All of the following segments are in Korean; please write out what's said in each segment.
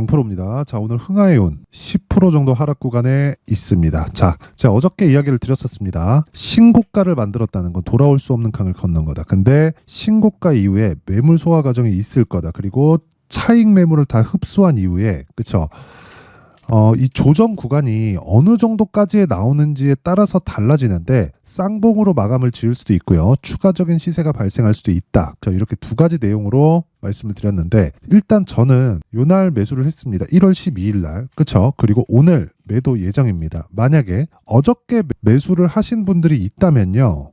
강프로입니다. 자, 오늘 흥하해온 10% 정도 하락 구간에 있습니다. 자, 제가 어저께 이야기를 드렸었습니다. 신고가를 만들었다는 건 돌아올 수 없는 강을 건넌 거다. 근데 신고가 이후에 매물 소화 과정이 있을 거다. 그리고 차익 매물을 다 흡수한 이후에, 그쵸? 이 조정 구간이 어느 정도까지에 나오는지에 따라서 달라지는데 쌍봉으로 마감을 지을 수도 있고요. 추가적인 시세가 발생할 수도 있다. 이렇게 두 가지 내용으로 말씀을 드렸는데, 일단 저는 요날 매수를 했습니다. 1월 12일 날. 그쵸? 그리고 오늘 매도 예정입니다. 만약에 어저께 매수를 하신 분들이 있다면요.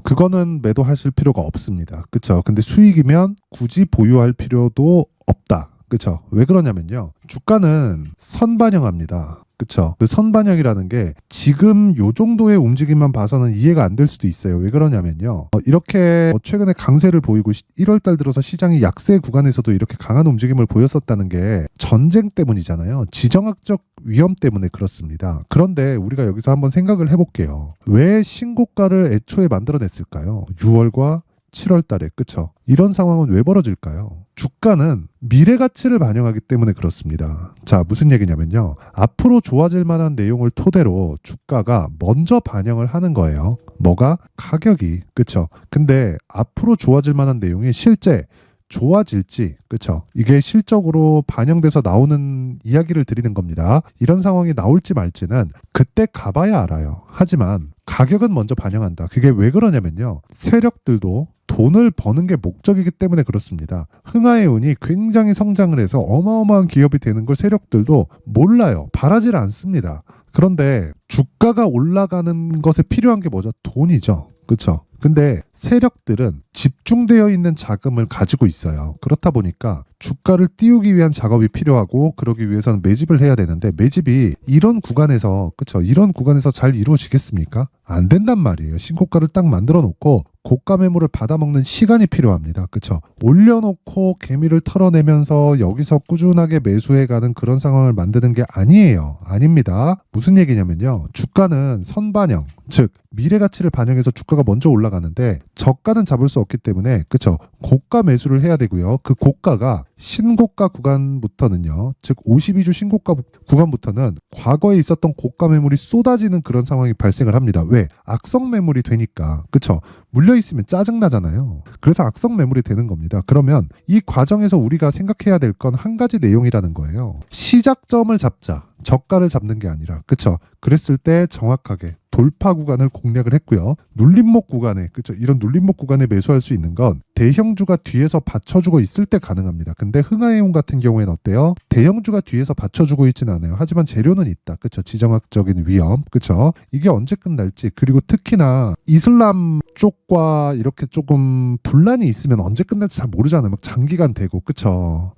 그거는 매도하실 필요가 없습니다. 그쵸? 근데 수익이면 굳이 보유할 필요도 없다. 그쵸? 왜 그러냐면요. 주가는 선반영합니다. 그쵸? 그 선반영이라는 게 지금 요 정도의 움직임만 봐서는 이해가 안 될 수도 있어요. 왜 그러냐면요. 이렇게 최근에 강세를 보이고 1월 달 들어서 시장이 약세 구간에서도 이렇게 강한 움직임을 보였었다는 게 전쟁 때문이잖아요. 지정학적 위험 때문에 그렇습니다. 그런데 우리가 여기서 한번 생각을 해볼게요. 왜 신고가를 애초에 만들어냈을까요? 6월과 7월 달에. 그쵸? 이런 상황은 왜 벌어질까요? 주가는 미래 가치를 반영하기 때문에 그렇습니다. 자, 무슨 얘기냐면요. 앞으로 좋아질 만한 내용을 토대로 주가가 먼저 반영을 하는 거예요. 뭐가? 가격이. 그쵸? 근데 앞으로 좋아질 만한 내용이 실제 좋아질지, 그쵸? 이게 실적으로 반영돼서 나오는 이야기를 드리는 겁니다. 이런 상황이 나올지 말지는 그때 가봐야 알아요. 하지만 가격은 먼저 반영한다. 그게 왜 그러냐면요. 세력들도 돈을 버는 게 목적이기 때문에 그렇습니다. 흥하해운이 굉장히 성장을 해서 어마어마한 기업이 되는 걸 세력들도 몰라요. 바라질 않습니다. 그런데 주가가 올라가는 것에 필요한 게 뭐죠? 돈이죠. 그렇죠? 근데 세력들은 집중되어 있는 자금을 가지고 있어요. 그렇다 보니까 주가를 띄우기 위한 작업이 필요하고, 그러기 위해서는 매집을 해야 되는데, 매집이 이런 구간에서, 그쵸? 이런 구간에서 잘 이루어지겠습니까? 안 된단 말이에요. 신고가를 딱 만들어 놓고 고가 매물을 받아먹는 시간이 필요합니다. 그쵸? 올려놓고 개미를 털어내면서 여기서 꾸준하게 매수해가는 그런 상황을 만드는 게 아니에요. 아닙니다. 무슨 얘기냐면요. 주가는 선반영, 즉 미래 가치를 반영해서 주가가 먼저 올라가는데 저가는 잡을 수 없기 때문에, 그쵸? 고가 매수를 해야 되고요. 그 고가가 신고가 구간부터는요, 즉 52주 신고가 구간부터는 과거에 있었던 고가 매물이 쏟아지는 그런 상황이 발생을 합니다. 왜? 악성 매물이 되니까. 그쵸? 물려있으면 짜증나잖아요. 그래서 악성 매물이 되는 겁니다. 그러면 이 과정에서 우리가 생각해야 될 건 한 가지 내용이라는 거예요. 시작점을 잡자. 저가를 잡는 게 아니라. 그쵸? 그랬을 때 정확하게 돌파 구간을 공략을 했고요. 눌림목 구간에, 그쵸? 이런 눌림목 구간에 매수할 수 있는 건 대형주가 뒤에서 받쳐주고 있을 때 가능합니다. 근데 흥하해운 같은 경우에는 어때요? 대형주가 뒤에서 받쳐주고 있지는 않아요. 하지만 재료는 있다. 그쵸? 지정학적인 위험. 그쵸? 이게 언제 끝날지, 그리고 특히나 이슬람 쪽과 이렇게 조금 분란이 있으면 언제 끝날지 잘 모르잖아요. 막 장기간 되고. 그쵸?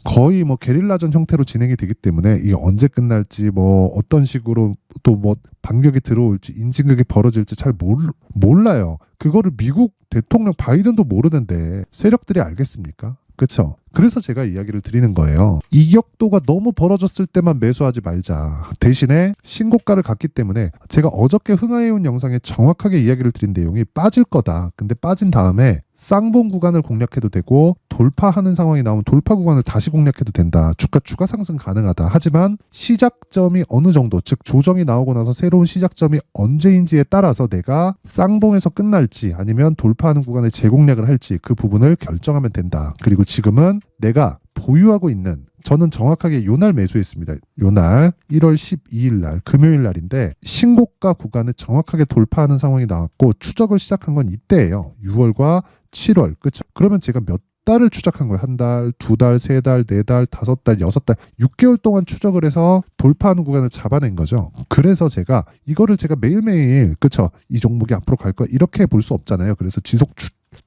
거의 뭐 게릴라전 형태로 진행이 되기 때문에 이게 언제 끝날지, 뭐 어떤 식으로 또 뭐 반격이 들어올지, 인진극이 벌어질지 잘 몰라요. 그거를 미국 대통령 바이든도 모르는데 세력들이 알겠습니까? 그쵸? 그래서 제가 이야기를 드리는 거예요. 이격도가 너무 벌어졌을 때만 매수하지 말자. 대신에 신고가를 갔기 때문에 제가 어저께 흥하해운 영상에 정확하게 이야기를 드린 내용이 빠질 거다. 근데 빠진 다음에 쌍봉 구간을 공략해도 되고, 돌파하는 상황이 나오면 돌파 구간을 다시 공략해도 된다. 주가 추가 상승 가능하다. 하지만 시작점이 어느 정도, 즉 조정이 나오고 나서 새로운 시작점이 언제인지에 따라서 내가 쌍봉에서 끝날지 아니면 돌파하는 구간에 재공략을 할지 그 부분을 결정하면 된다. 그리고 지금은 내가 보유하고 있는, 저는 정확하게 요날 매수했습니다. 요날 1월 12일 날 금요일 날인데 신고가 구간을 정확하게 돌파하는 상황이 나왔고, 추적을 시작한 건 이때예요. 6월과 7월. 그쵸? 그러면 제가 몇 달을 추적한 거예요. 한 달, 두 달, 세 달, 네 달, 다섯 달, 여섯 달, 6개월 동안 추적을 해서 돌파하는 구간을 잡아낸 거죠. 그래서 제가 이거를 매일매일, 그쵸? 이 종목이 앞으로 갈 거야, 이렇게 볼 수 없잖아요. 그래서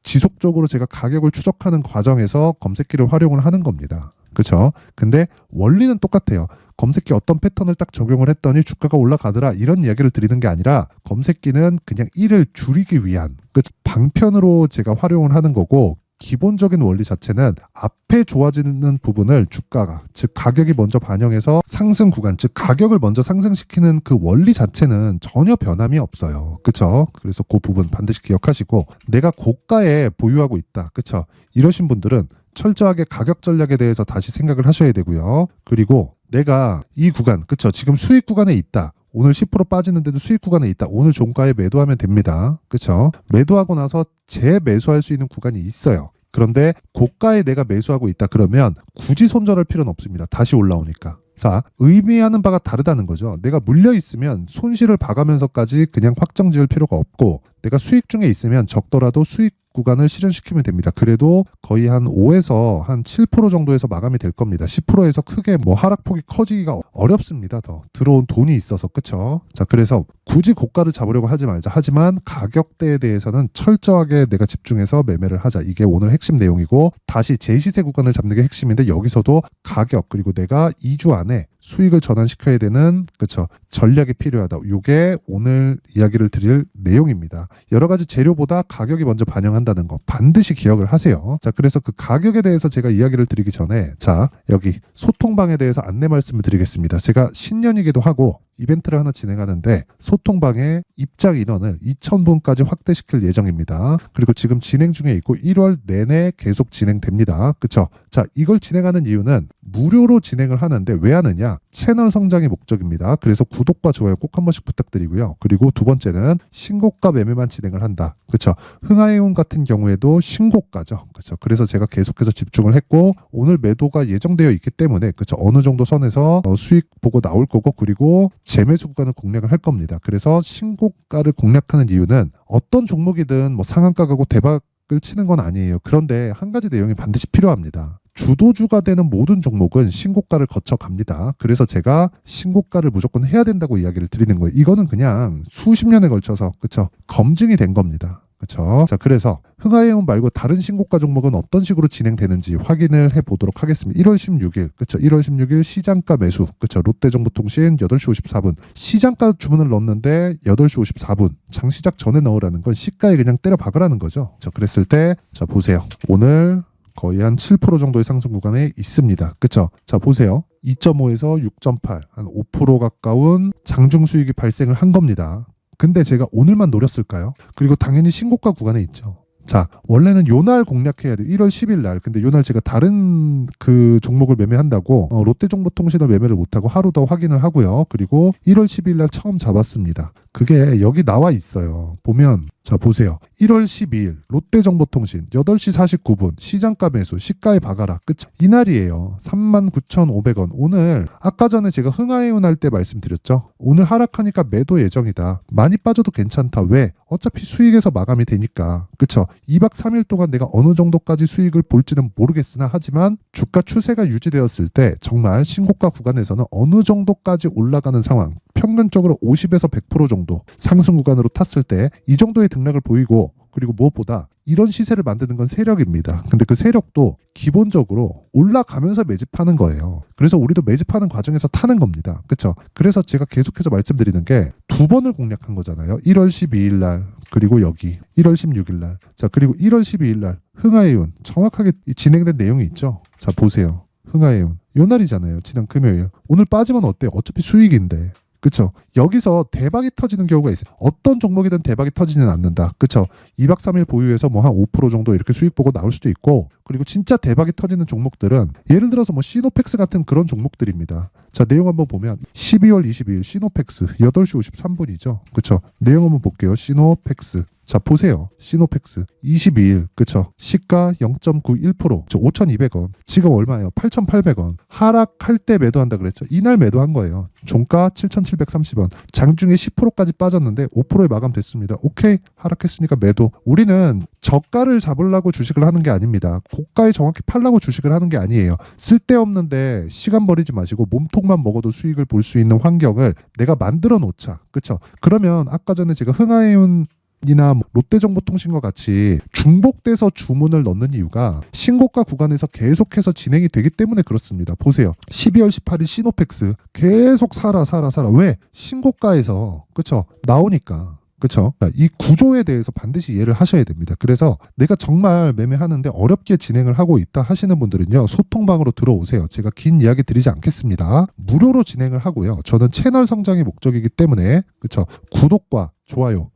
지속적으로 제가 가격을 추적하는 과정에서 검색기를 활용을 하는 겁니다. 그쵸? 근데 원리는 똑같아요. 검색기 어떤 패턴을 딱 적용을 했더니 주가가 올라가더라, 이런 이야기를 드리는 게 아니라, 검색기는 그냥 일을 줄이기 위한 방편으로 제가 활용을 하는 거고, 기본적인 원리 자체는 앞에 좋아지는 부분을 주가가, 즉 가격이 먼저 반영해서 상승 구간, 즉 가격을 먼저 상승시키는 그 원리 자체는 전혀 변함이 없어요. 그쵸? 그래서 그 부분 반드시 기억하시고, 내가 고가에 보유하고 있다. 그쵸? 이러신 분들은 철저하게 가격 전략에 대해서 다시 생각을 하셔야 되고요. 그리고 내가 이 구간, 그쵸? 지금 수익 구간에 있다. 오늘 10% 빠지는데도 수익 구간에 있다. 오늘 종가에 매도하면 됩니다. 그쵸? 매도하고 나서 재매수할 수 있는 구간이 있어요. 그런데 고가에 내가 매수하고 있다 그러면 굳이 손절할 필요는 없습니다. 다시 올라오니까. 자, 의미하는 바가 다르다는 거죠. 내가 물려 있으면 손실을 봐가면서까지 그냥 확정 지을 필요가 없고, 내가 수익 중에 있으면 적더라도 수익 구간을 실현시키면 됩니다. 그래도 거의 한 5에서 한 7% 정도에서 마감이 될 겁니다. 10%에서 크게 뭐 하락폭이 커지기가 어렵습니다. 더 들어온 돈이 있어서. 그쵸? 자, 그래서 굳이 고가를 잡으려고 하지 말자. 하지만 가격대에 대해서는 철저하게 내가 집중해서 매매를 하자. 이게 오늘 핵심 내용이고, 다시 제시세 구간을 잡는 게 핵심인데, 여기서도 가격 그리고 내가 2주 안에 수익을 전환시켜야 되는, 그쵸, 전략이 필요하다. 이게 오늘 이야기를 드릴 내용입니다. 여러 가지 재료보다 가격이 먼저 반영한다는 거 반드시 기억을 하세요. 자, 그래서 그 가격에 대해서 제가 이야기를 드리기 전에, 자, 여기 소통방에 대해서 안내 말씀을 드리겠습니다. 제가 신년이기도 하고 이벤트를 하나 진행하는데, 소통방에 입장 인원을 2,000분까지 확대시킬 예정입니다. 그리고 지금 진행 중에 있고 1월 내내 계속 진행됩니다. 그쵸? 자, 이걸 진행하는 이유는 무료로 진행을 하는데, 왜 하느냐? 채널 성장이 목적입니다. 그래서 구독과 좋아요 꼭 한 번씩 부탁드리고요. 그리고 두 번째는 신고가 매매만 진행을 한다. 그쵸? 흥하이온 같은 경우에도 신고가죠. 그쵸? 그래서 제가 계속해서 집중을 했고, 오늘 매도가 예정되어 있기 때문에, 그쵸? 어느 정도 선에서 수익 보고 나올 거고, 그리고 재매수 구간을 공략을 할 겁니다. 그래서 신고가를 공략하는 이유는 어떤 종목이든 뭐 상한가 가고 대박을 치는 건 아니에요. 그런데 한 가지 내용이 반드시 필요합니다. 주도주가 되는 모든 종목은 신고가를 거쳐 갑니다. 그래서 제가 신고가를 무조건 해야 된다고 이야기를 드리는 거예요. 이거는 그냥 수십 년에 걸쳐서, 그쵸, 검증이 된 겁니다. 그렇죠. 자, 그래서 흥하이온 말고 다른 신고가 종목은 어떤 식으로 진행되는지 확인을 해보도록 하겠습니다. 1월 16일, 그렇죠. 1월 16일 시장가 매수, 그렇죠. 롯데정보통신 8시 54분 시장가 주문을 넣었는데 8시 54분 장시작 전에 넣으라는 건 시가에 그냥 때려 박으라는 거죠. 자, 그랬을 때, 자, 보세요. 오늘 거의 한 7% 정도의 상승 구간에 있습니다. 그렇죠. 자, 보세요. 2.5에서 6.8, 한 5% 가까운 장중 수익이 발생을 한 겁니다. 근데 제가 오늘만 노렸을까요? 그리고 당연히 신고가 구간에 있죠. 자, 원래는 요날 공략해야 돼요. 1월 10일 날. 근데 요날 제가 다른 그 종목을 매매한다고 롯데정보통신을 매매를 못하고 하루 더 확인을 하고요. 그리고 1월 10일 날 처음 잡았습니다. 그게 여기 나와 있어요. 보면, 자, 보세요. 1월 12일 롯데정보통신 8시 49분 시장가 매수, 시가에 박아라. 끝. 이날이에요. 39,500원. 오늘 아까 전에 제가 흥하이온 할 때 말씀드렸죠. 오늘 하락하니까 매도 예정이다. 많이 빠져도 괜찮다. 왜? 어차피 수익에서 마감이 되니까. 그쵸? 2박 3일 동안 내가 어느 정도까지 수익을 볼지는 모르겠으나, 하지만 주가 추세가 유지되었을 때 정말 신고가 구간에서는 어느 정도까지 올라가는 상황, 평균적으로 50에서 100% 정도 상승 구간으로 탔을 때 이 정도의 등락을 보이고, 그리고 무엇보다 이런 시세를 만드는 건 세력입니다. 근데 그 세력도 기본적으로 올라가면서 매집하는 거예요. 그래서 우리도 매집하는 과정에서 타는 겁니다. 그렇죠? 그래서 제가 계속해서 말씀드리는 게 두 번을 공략한 거잖아요. 1월 12일 날, 그리고 여기 1월 16일 날. 자, 그리고 1월 12일 날 흥하이온 정확하게 진행된 내용이 있죠. 자, 보세요. 흥하이온 요 날이잖아요. 지난 금요일. 오늘 빠지면 어때요? 어차피 수익인데. 그쵸? 여기서 대박이 터지는 경우가 있어요. 어떤 종목이든 대박이 터지지는 않는다. 그쵸? 2박 3일 보유해서 뭐 한 5% 정도 이렇게 수익 보고 나올 수도 있고, 그리고 진짜 대박이 터지는 종목들은 예를 들어서 뭐 시노펙스 같은 그런 종목들입니다. 자, 내용 한번 보면 12월 22일 시노펙스 8시 53분이죠. 그쵸? 내용 한번 볼게요. 시노펙스. 자, 보세요. 시노펙스 22일, 그쵸? 시가 0.91%, 5,200원. 지금 얼마예요? 8,800원. 하락할 때 매도한다 그랬죠? 이날 매도한 거예요. 종가 7,730원. 장중에 10%까지 빠졌는데 5%에 마감됐습니다. 오케이, 하락했으니까 매도. 우리는 저가를 잡으려고 주식을 하는 게 아닙니다. 고가에 정확히 팔려고 주식을 하는 게 아니에요. 쓸데없는데 시간 버리지 마시고 몸통만 먹어도 수익을 볼 수 있는 환경을 내가 만들어 놓자. 그쵸? 그러면 아까 전에 제가 흥하이온 이나 롯데정보통신과 같이 중복돼서 주문을 넣는 이유가 신고가 구간에서 계속해서 진행이 되기 때문에 그렇습니다. 보세요. 12월 18일 시노펙스 계속 사라. 왜? 신고가에서, 그쵸? 나오니까. 그쵸? 이 구조에 대해서 반드시 이해를 하셔야 됩니다. 그래서 내가 정말 매매하는데 어렵게 진행을 하고 있다 하시는 분들은요, 소통방으로 들어오세요. 제가 긴 이야기 드리지 않겠습니다. 무료로 진행을 하고요. 저는 채널 성장이 목적이기 때문에, 그쵸? 구독과 좋아요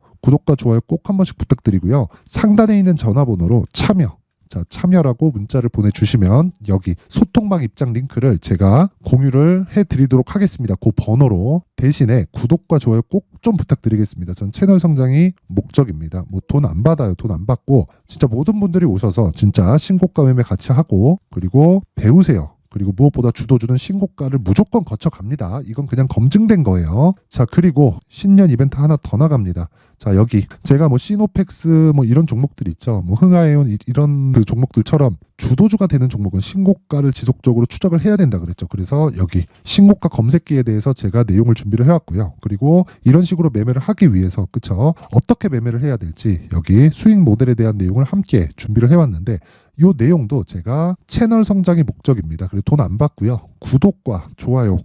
꼭 한 번씩 부탁드리고요. 상단에 있는 전화번호로 참여, 자, 참여라고 문자를 보내주시면 여기 소통방 입장 링크를 제가 공유를 해드리도록 하겠습니다. 그 번호로. 대신에 구독과 좋아요 꼭 좀 부탁드리겠습니다. 전 채널 성장이 목적입니다. 뭐 돈 안 받아요. 돈 안 받고 진짜 모든 분들이 오셔서 진짜 신고가 매매 같이 하고 그리고 배우세요. 그리고 무엇보다 주도주는 신고가를 무조건 거쳐갑니다. 이건 그냥 검증된 거예요. 자, 그리고 신년 이벤트 하나 더 나갑니다. 자, 여기 제가 뭐 시노펙스 뭐 이런 종목들 있죠. 뭐 흥하에온 이런 그 종목들처럼 주도주가 되는 종목은 신고가를 지속적으로 추적을 해야 된다 그랬죠. 그래서 여기 신고가 검색기에 대해서 제가 내용을 준비를 해왔고요. 그리고 이런 식으로 매매를 하기 위해서 그쵸? 어떻게 매매를 해야 될지 여기 수익 모델에 대한 내용을 함께 준비를 해왔는데 이 내용도 제가 채널 성장이 목적입니다. 그리고 돈 안 받고요. 구독과 좋아요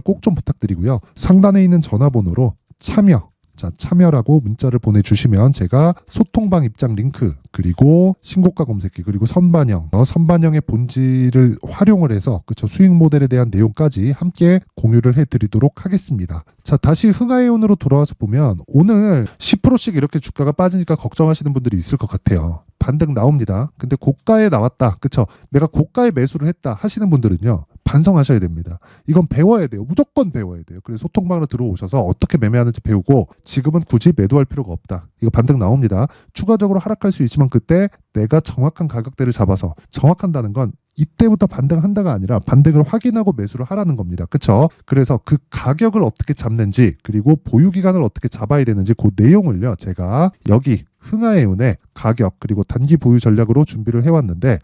꼭 좀 부탁드리고요. 상단에 있는 전화번호로 참여라고 문자를 보내주시면 제가 소통방 입장 링크 그리고 신고가 검색기 그리고 선반영의 본질을 활용을 해서 그쵸 수익 모델에 대한 내용까지 함께 공유를 해드리도록 하겠습니다. 자, 다시 흥하에온으로 돌아와서 보면 오늘 10%씩 이렇게 주가가 빠지니까 걱정하시는 분들이 있을 것 같아요. 반등 나옵니다. 근데 고가에 나왔다. 그쵸? 내가 고가에 매수를 했다 하시는 분들은요. 반성하셔야 됩니다. 이건 배워야 돼요. 무조건 배워야 돼요. 그래서 소통방으로 들어오셔서 어떻게 매매하는지 배우고 지금은 굳이 매도할 필요가 없다. 이거 반등 나옵니다. 추가적으로 하락할 수 있지만 그때 내가 정확한 가격대를 잡아서 정확한다는 건 이때부터 반등한다가 아니라 반등을 확인하고 매수를 하라는 겁니다. 그쵸? 그래서 그 가격을 어떻게 잡는지 그리고 보유 기간을 어떻게 잡아야 되는지 그 내용을요. 제가 여기 흥하에온의 가격 그리고 단기 보유 전략으로 준비를 해왔는데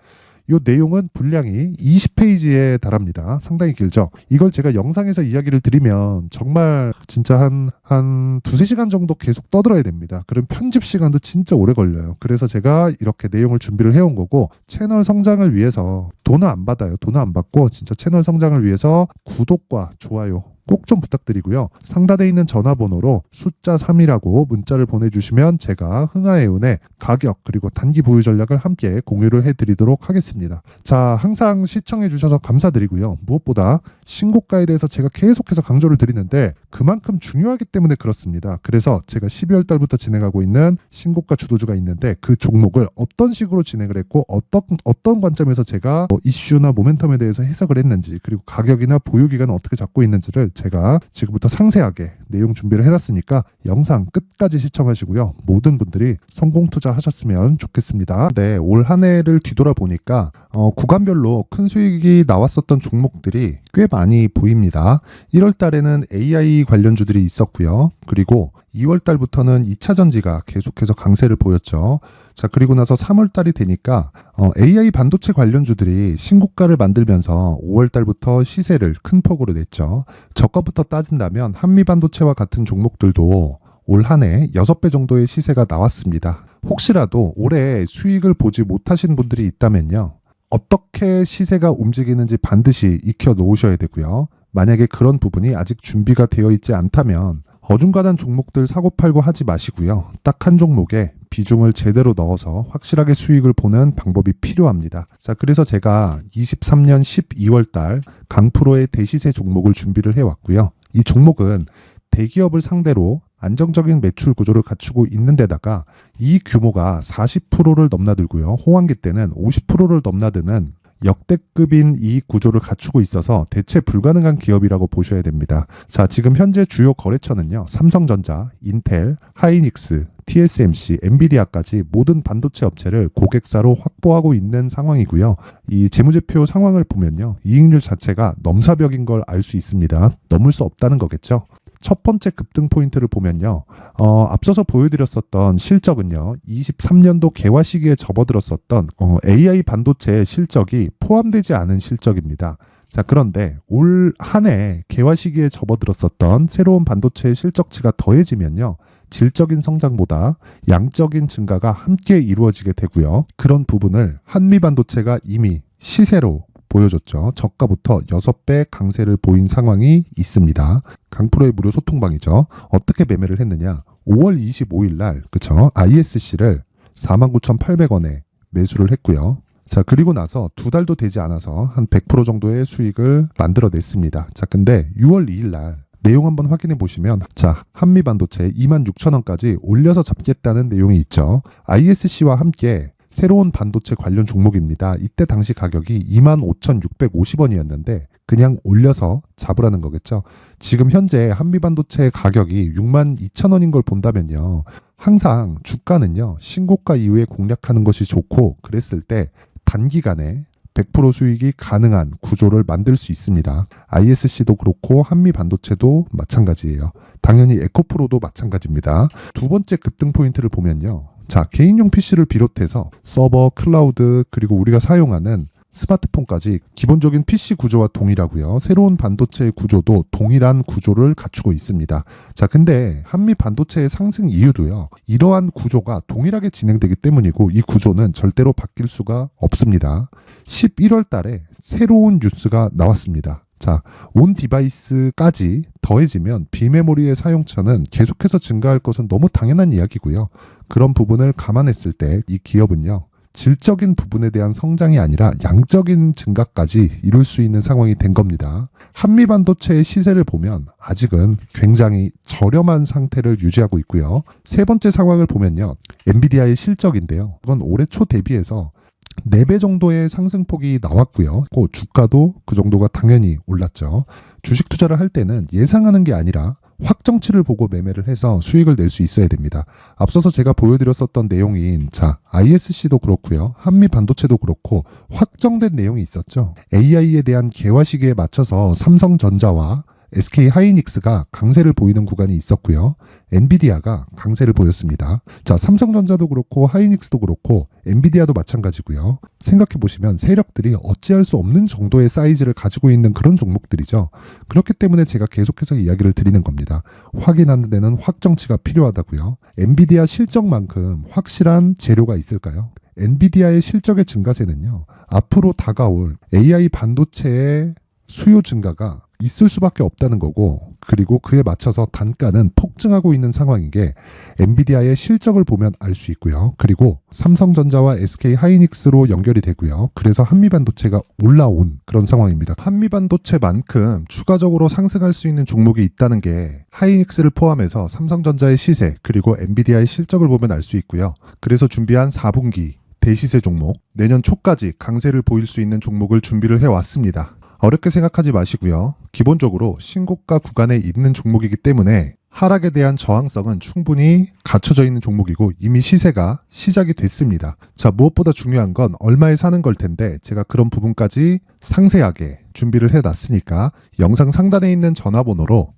이 내용은 분량이 20페이지에 달합니다. 상당히 길죠. 이걸 제가 영상에서 이야기를 드리면 정말 진짜 한 두세 시간 정도 계속 떠들어야 됩니다. 그럼 편집 시간도 진짜 오래 걸려요. 그래서 제가 이렇게 내용을 준비를 해온 거고 채널 성장을 위해서 돈은 안 받아요. 돈은 안 받고 진짜 채널 성장을 위해서 구독과 좋아요 꼭 좀 부탁드리고요. 상단에 있는 전화번호로 숫자 3이라고 문자를 보내주시면 제가 흥하에온의 가격 그리고 단기 보유 전략을 함께 공유를 해드리도록 하겠습니다. 자, 항상 시청해주셔서 감사드리고요. 무엇보다 신고가에 대해서 제가 계속해서 강조를 드리는데 그만큼 중요하기 때문에 그렇습니다. 그래서 제가 12월 달부터 진행하고 있는 신고가 주도주가 있는데 그 종목을 어떤 식으로 진행을 했고 어떤 관점에서 제가 이슈나 모멘텀에 대해서 해석을 했는지 그리고 가격이나 보유 기간을 어떻게 잡고 있는지를 제가 지금부터 상세하게 내용 준비를 해놨으니까 영상 끝까지 시청하시고요. 모든 분들이 성공 투자하셨으면 좋겠습니다. 네, 올 한 해를 뒤돌아보니까 구간별로 큰 수익이 나왔었던 종목들이 꽤 많이 보입니다. 1월 달에는 AI 관련주들이 있었고요. 그리고 2월 달부터는 2차 전지가 계속해서 강세를 보였죠. 자, 그리고 나서 3월 달이 되니까 AI 반도체 관련주들이 신고가를 만들면서 5월 달부터 시세를 큰 폭으로 냈죠. 저가부터 따진다면 한미 반도체와 같은 종목들도 올 한 해 6배 정도의 시세가 나왔습니다. 혹시라도 올해 수익을 보지 못하신 분들이 있다면요. 어떻게 시세가 움직이는지 반드시 익혀 놓으셔야 되고요. 만약에 그런 부분이 아직 준비가 되어 있지 않다면 어중간한 종목들 사고팔고 하지 마시고요. 딱 한 종목에 비중을 제대로 넣어서 확실하게 수익을 보는 방법이 필요합니다. 자, 그래서 제가 23년 12월 달 강프로의 대시세 종목을 준비를 해왔고요. 이 종목은 대기업을 상대로 안정적인 매출 구조를 갖추고 있는 데다가 이 규모가 40%를 넘나들고요. 호황기 때는 50%를 넘나드는 역대급인 이익 구조를 갖추고 있어서 대체 불가능한 기업이라고 보셔야 됩니다. 자, 지금 현재 주요 거래처는요. 삼성전자, 인텔, 하이닉스, TSMC, 엔비디아까지 모든 반도체 업체를 고객사로 확보하고 있는 상황이고요. 이 재무제표 상황을 보면요. 이익률 자체가 넘사벽인 걸 알 수 있습니다. 넘을 수 없다는 거겠죠. 첫 번째 급등 포인트를 보면요. 앞서서 보여드렸었던 실적은요. 23년도 개화 시기에 접어들었었던 AI 반도체의 실적이 포함되지 않은 실적입니다. 자, 그런데 올 한 해 개화 시기에 접어들었었던 새로운 반도체의 실적치가 더해지면요. 질적인 성장보다 양적인 증가가 함께 이루어지게 되고요. 그런 부분을 한미 반도체가 이미 시세로 보여줬죠. 저가부터 6배 강세를 보인 상황이 있습니다. 강프로의 무료 소통방이죠. 어떻게 매매를 했느냐. 5월 25일 날 그쵸? ISC를 49,800원에 매수를 했고요. 자, 그리고 나서 2달도 되지 않아서 한 100% 정도의 수익을 만들어냈습니다. 자, 근데 6월 2일 날 내용 한번 확인해 보시면 자, 한미 반도체 26,000원까지 올려서 잡겠다는 내용이 있죠. ISC와 함께 새로운 반도체 관련 종목입니다. 이때 당시 가격이 25,650원이었는데 그냥 올려서 잡으라는 거겠죠. 지금 현재 한미반도체 가격이 62,000원인 걸 본다면요. 항상 주가는요. 신고가 이후에 공략하는 것이 좋고 그랬을 때 단기간에 100% 수익이 가능한 구조를 만들 수 있습니다. ISC도 그렇고 한미반도체도 마찬가지예요. 당연히 에코프로도 마찬가지입니다. 두 번째 급등 포인트를 보면요. 자, 개인용 PC를 비롯해서 서버, 클라우드, 그리고 우리가 사용하는 스마트폰까지 기본적인 PC 구조와 동일하고요. 새로운 반도체의 구조도 동일한 구조를 갖추고 있습니다. 자, 근데 한미 반도체의 상승 이유도요. 이러한 구조가 동일하게 진행되기 때문이고 이 구조는 절대로 바뀔 수가 없습니다. 11월 달에 새로운 뉴스가 나왔습니다. 자, 온 디바이스까지 더해지면 비메모리의 사용처는 계속해서 증가할 것은 너무 당연한 이야기고요. 그런 부분을 감안했을 때 이 기업은요. 질적인 부분에 대한 성장이 아니라 양적인 증가까지 이룰 수 있는 상황이 된 겁니다. 한미반도체의 시세를 보면 아직은 굉장히 저렴한 상태를 유지하고 있고요. 세 번째 상황을 보면요. 엔비디아의 실적인데요. 이건 올해 초 대비해서 4배 정도의 상승폭이 나왔고요. 그 주가도 그 정도가 당연히 올랐죠. 주식 투자를 할 때는 예상하는 게 아니라 확정치를 보고 매매를 해서 수익을 낼 수 있어야 됩니다. 앞서서 제가 보여드렸었던 내용인 ISC도 그렇고요. 한미 반도체도 그렇고 확정된 내용이 있었죠. AI에 대한 개화 시기에 맞춰서 삼성전자와 SK 하이닉스가 강세를 보이는 구간이 있었고요. 엔비디아가 강세를 보였습니다. 자, 삼성전자도 그렇고 하이닉스도 그렇고 엔비디아도 마찬가지고요. 생각해 보시면 세력들이 어찌할 수 없는 정도의 사이즈를 가지고 있는 그런 종목들이죠. 그렇기 때문에 제가 계속해서 이야기를 드리는 겁니다. 확인하는 데는 확정치가 필요하다고요. 엔비디아 실적만큼 확실한 재료가 있을까요? 엔비디아의 실적의 증가세는요. 앞으로 다가올 AI 반도체의 수요 증가가 있을 수밖에 없다는 거고, 그리고 그에 맞춰서 단가는 폭증하고 있는 상황인 게 엔비디아의 실적을 보면 알 수 있고요. 그리고 삼성전자와 SK 하이닉스로 연결이 되고요. 그래서 한미반도체가 올라온 그런 상황입니다. 한미반도체만큼 추가적으로 상승할 수 있는 종목이 있다는 게 하이닉스를 포함해서 삼성전자의 시세 그리고 엔비디아의 실적을 보면 알 수 있고요. 그래서 준비한 4분기 대시세 종목, 내년 초까지 강세를 보일 수 있는 종목을 준비를 해왔습니다. 어렵게 생각하지 마시고요. 기본적으로 신고가 구간에 있는 종목이기 때문에 하락에 대한 저항성은 충분히 갖춰져 있는 종목이고 이미 시세가 시작이 됐습니다. 자, 무엇보다 중요한 건 얼마에 사는 걸 텐데 제가 그런 부분까지 상세하게 준비를 해놨으니까 영상 상단에 있는 전화번호로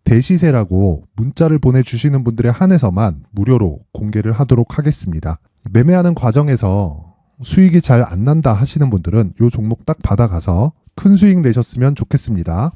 대시세라고 문자를 보내주시는 분들에 한해서만 무료로 공개를 하도록 하겠습니다. 매매하는 과정에서 수익이 잘 안 난다 하시는 분들은 이 종목 딱 받아가서 큰 수익 내셨으면 좋겠습니다.